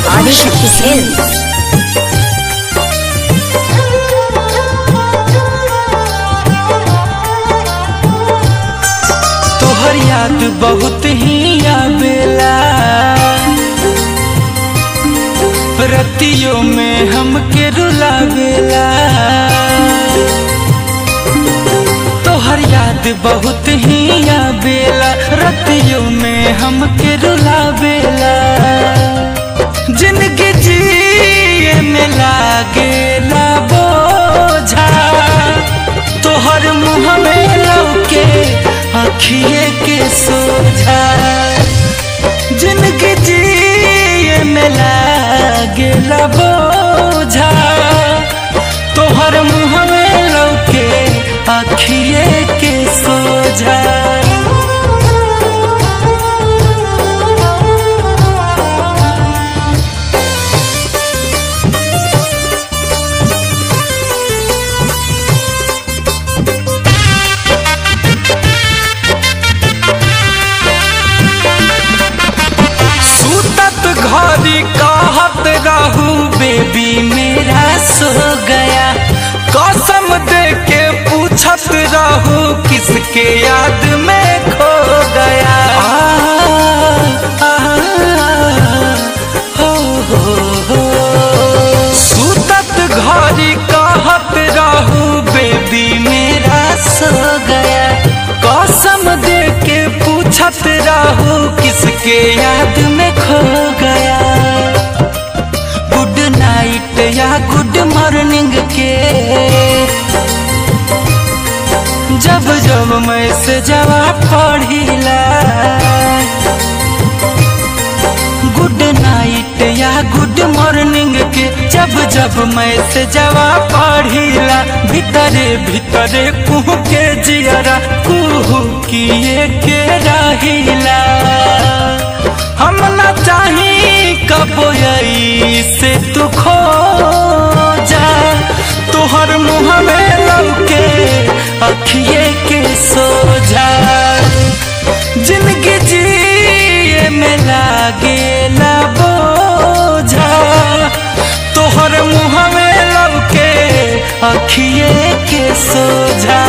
Adishakti films. तोहर याद बहुत ही आवेला, रतियों में हमके रुलावेला। तोहर याद बहुत ही आवेला, रतियों में हमके रुलावेला। जिंदगी जिए में लागेला बोझा, तोहर मुँह में लौके आँखिए के सोझा। जिंदगी जिए में लागेला बोझा, तोहर मुँह में लौके आँखिए के सोझा। घड़ी कहत रहू बेबी मेरा सो गया, कसम दे के पूछत रहू किसके याद में खो गया। सुतत घड़ी कहत रहू बेबी मेरा सो गया, कसम दे के पूछत रहू किसके याद में खो गया। गुड नाइट या गुड मॉर्निंग के जब जब मैसेजवा पढ़िला, गुड नाइट या गुड मॉर्निंग के जब जब मैसेजवा पढ़िला, भीतरे भीतरे कुह के जियरा कुह किए के रहिला। हम न चाही कबो से तू खो जा, तोहर मुँह में लौके अखिए के सोझा। जिंदगी जिए में लागेला बोझा, तोहर मुँह में लौके अखिए के सोझा।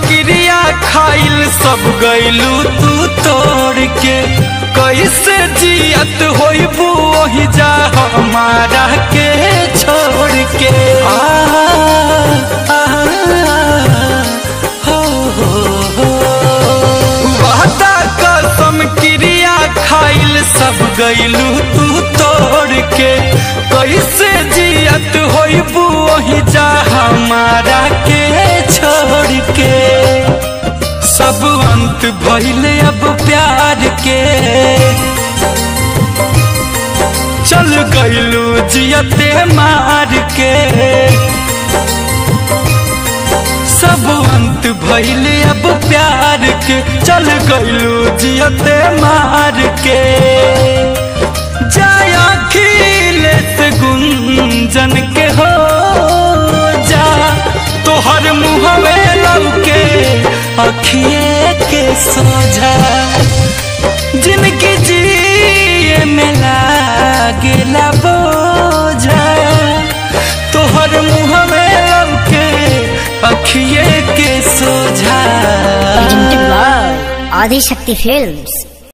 क्रिया खाइल सब गइलू तू तोड़ के, कैसे जियत होइबू वही जा हमारा के छोड़ के। वादा कसम क्रिया खाइल सब गइलू तू तोड़ के, कैसे जियत होइबू वही जा हमारा के छोड़ के। सब अंत भइले अब प्यार के, चल गइलू जियते मार के। सब अंत भइले अब प्यार के, चल गइलू जियते मार के। जाया खिले से गुंजन के हो जा, तोहर मुँह में लौके अखिए के सोझा। जिंदगी जिए में लागेला बोझा, तोहर मुँह में लौके अखिए के सोझा। आदिशक्ति फिल्म्स।